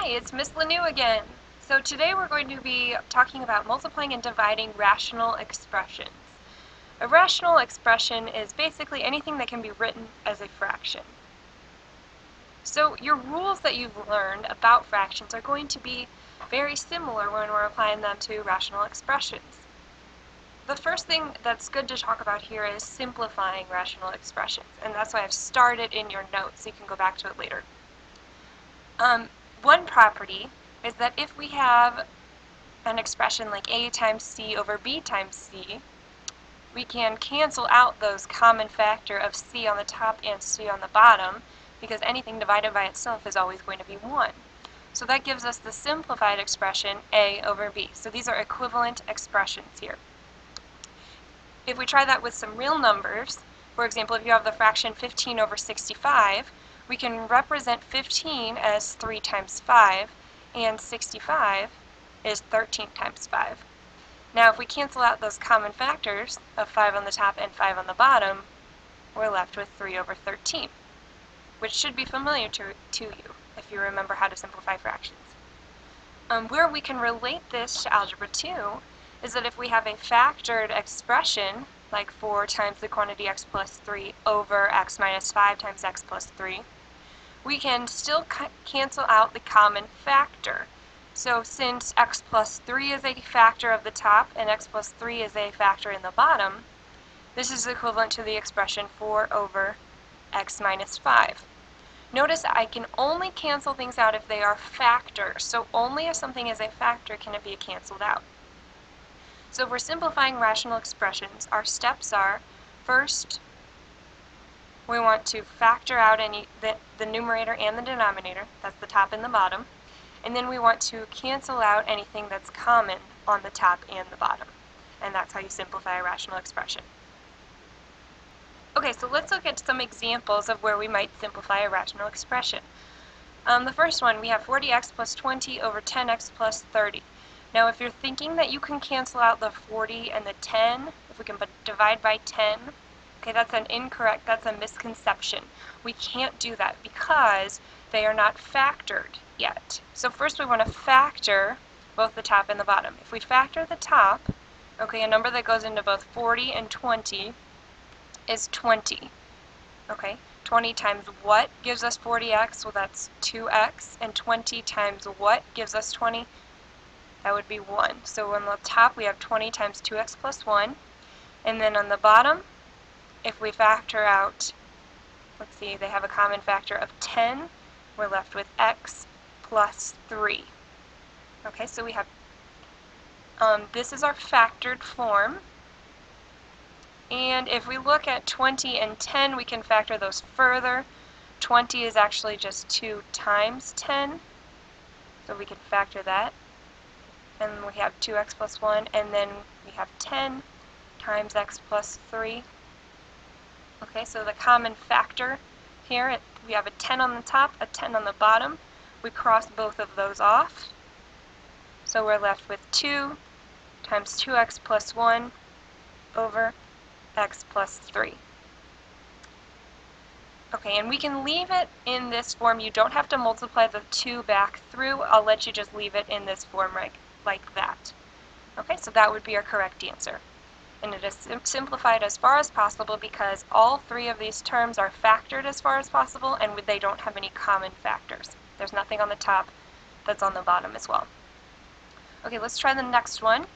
Hi, it's Miss Lanou again. So today we're going to be talking about multiplying and dividing rational expressions. A rational expression is basically anything that can be written as a fraction. So your rules that you've learned about fractions are going to be very similar when we're applying them to rational expressions. The first thing that's good to talk about here is simplifying rational expressions, and that's why I've started in your notes so you can go back to it later. One property is that if we have an expression like a times c over b times c, we can cancel out those common factor of c on the top and c on the bottom, because anything divided by itself is always going to be 1. So that gives us the simplified expression a over b. So these are equivalent expressions here. If we try that with some real numbers, for example, if you have the fraction 15 over 65, we can represent 15 as 3 times 5, and 65 is 13 times 5. Now, if we cancel out those common factors of 5 on the top and 5 on the bottom, we're left with 3 over 13, which should be familiar to you if you remember how to simplify fractions. Where we can relate this to Algebra 2 is that if we have a factored expression, like 4 times the quantity x plus 3 over x minus 5 times x plus 3, we can still cancel out the common factor. So since x plus 3 is a factor of the top and x plus 3 is a factor in the bottom, this is equivalent to the expression 4 over x minus 5. Notice I can only cancel things out if they are factors, so only if something is a factor can it be canceled out. So if we're simplifying rational expressions, our steps are, first, we want to factor out the numerator and the denominator, that's the top and the bottom, and then we want to cancel out anything that's common on the top and the bottom, and that's how you simplify a rational expression. Okay, so let's look at some examples of where we might simplify a rational expression. The first one, we have 40x plus 20 over 10x plus 30. Now, if you're thinking that you can cancel out the 40 and the 10, if we can divide by 10, okay, that's a misconception. We can't do that because they are not factored yet. So first we want to factor both the top and the bottom. If we factor the top, okay, a number that goes into both 40 and 20 is 20. Okay, 20 times what gives us 40x? Well, that's 2x. And 20 times what gives us 20? That would be 1. So on the top we have 20 times 2x plus 1. And then on the bottom, if we factor out, let's see, they have a common factor of 10, we're left with x plus 3. Okay, so we have, this is our factored form. And if we look at 20 and 10, we can factor those further. 20 is actually just 2 times 10, so we can factor that. And we have 2x plus 1, and then we have 10 times x plus 3. Okay, so the common factor here, we have a 10 on the top, a 10 on the bottom. We cross both of those off. So we're left with 2 times 2x plus 1 over x plus 3. Okay, and we can leave it in this form. You don't have to multiply the 2 back through. I'll let you just leave it in this form like that. Okay, so that would be our correct answer. And it is simplified as far as possible because all 3 of these terms are factored as far as possible, and they don't have any common factors. There's nothing on the top that's on the bottom as well. Okay, let's try the next one.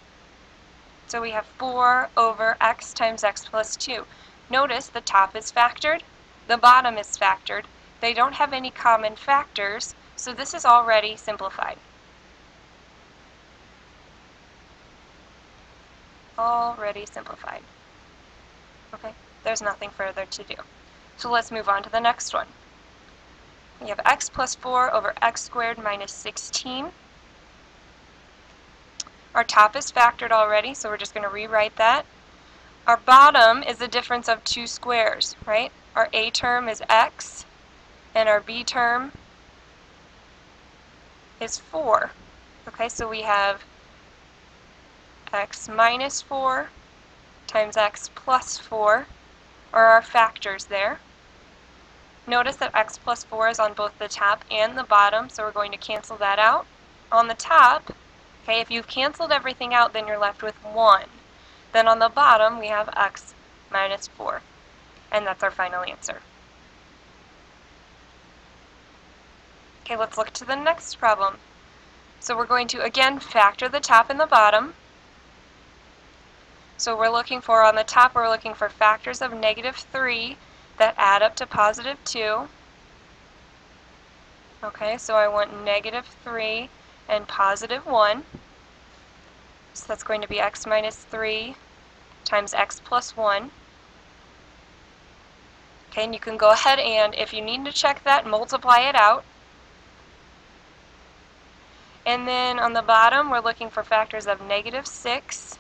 So we have 4 over x times x plus 2. Notice the top is factored, the bottom is factored. They don't have any common factors, so this is already simplified. Already simplified. Okay, there's nothing further to do. So let's move on to the next one. We have x plus 4 over x squared minus 16. Our top is factored already, so we're just going to rewrite that. Our bottom is the difference of 2 squares, right? Our a term is x, and our b term is 4. Okay, so we have x minus 4 times x plus 4 are our factors there. Notice that x plus 4 is on both the top and the bottom, so we're going to cancel that out. On the top, okay, if you've canceled everything out, then you're left with 1. Then on the bottom, we have x minus 4, and that's our final answer. Okay, let's look to the next problem. So we're going to, again, factor the top and the bottom. So we're looking for, on the top, we're looking for factors of negative 3 that add up to positive 2. Okay, so I want negative 3 and positive 1. So that's going to be x minus 3 times x plus 1. Okay, and you can go ahead and, if you need to check that, multiply it out. And then on the bottom, we're looking for factors of negative 6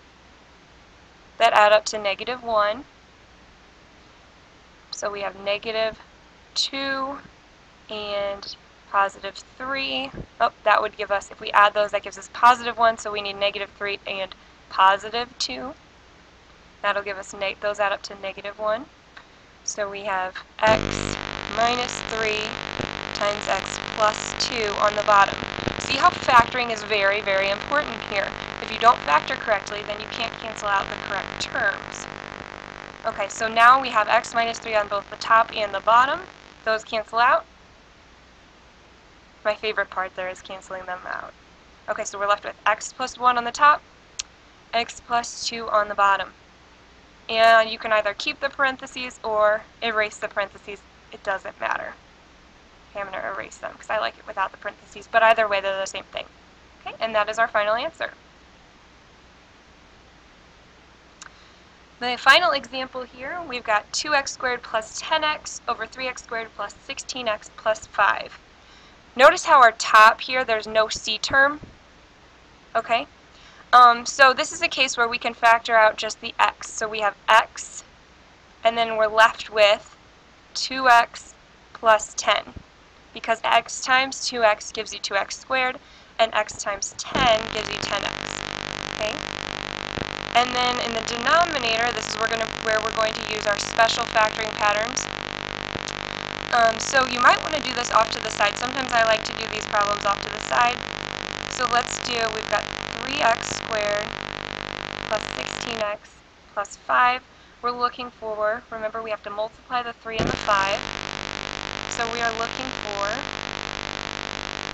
that add up to negative 1. So we have negative 2 and positive 3. Oh, that would give us, if we add those, that gives us positive 1, so we need negative 3 and positive 2. That'll give us, those add up to negative 1. So we have x minus 3 times x plus 2 on the bottom. See how factoring is very, very important here. If you don't factor correctly, then you can't cancel out the correct terms. Okay, so now we have x minus 3 on both the top and the bottom. Those cancel out. My favorite part there is canceling them out. Okay, so we're left with x plus 1 on the top, x plus 2 on the bottom. And you can either keep the parentheses or erase the parentheses. It doesn't matter. Okay, I'm going to erase them because I like it without the parentheses, but either way they're the same thing. Okay, and that is our final answer. The final example here, we've got 2x squared plus 10x over 3x squared plus 16x plus 5. Notice how our top here, there's no c term. Okay, so this is a case where we can factor out just the x. So we have x, and then we're left with 2x plus 10. Because x times 2x gives you 2x squared, and x times 10 gives you 10x. Okay? And then in the denominator, this is where we're going to use our special factoring patterns. So you might want to do this off to the side. Sometimes I like to do these problems off to the side. So let's do, we've got 3x squared plus 16x plus 5. We're looking for, remember we have to multiply the 3 and the 5. So we are looking for,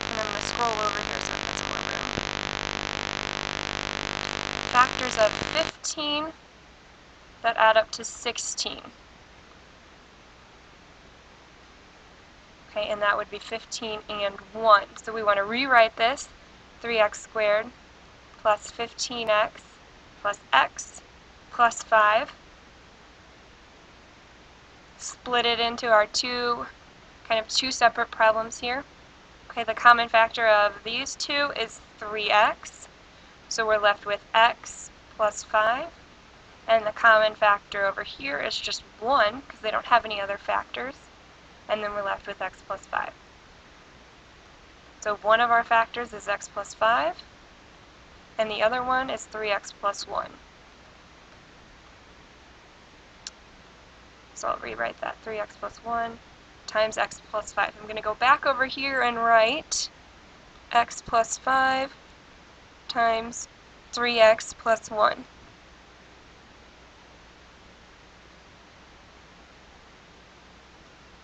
and I'm going to scroll over here so it gets more room, factors of 15 that add up to 16. Okay, and that would be 15 and 1. So we want to rewrite this, 3x squared plus 15x plus x plus 5. Split it into our two separate problems here. Okay, the common factor of these two is 3x. So we're left with x plus 5. And the common factor over here is just 1 because they don't have any other factors. And then we're left with x plus 5. So one of our factors is x plus 5, and the other one is 3x plus 1. So I'll rewrite that, 3x plus 1 times x plus 5. I'm going to go back over here and write x plus 5 times 3x plus 1.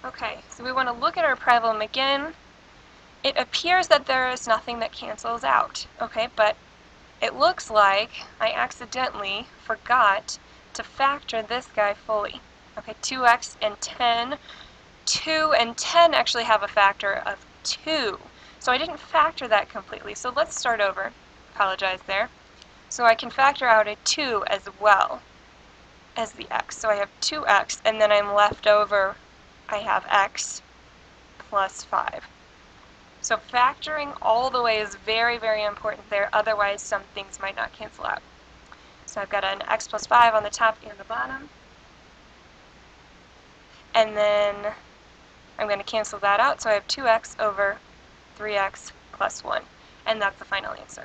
Okay, so we want to look at our problem again. It appears that there is nothing that cancels out, okay, but it looks like I accidentally forgot to factor this guy fully. Okay, 2x and 10. 2 and 10 actually have a factor of 2, so I didn't factor that completely. So let's start over. Apologize there. So I can factor out a 2 as well as the x. So I have 2x, and then I'm left over, I have x plus 5. So factoring all the way is very, very important there, otherwise some things might not cancel out. So I've got an x plus 5 on the top and the bottom. And then I'm going to cancel that out, so I have 2x over 3x plus 1. And that's the final answer.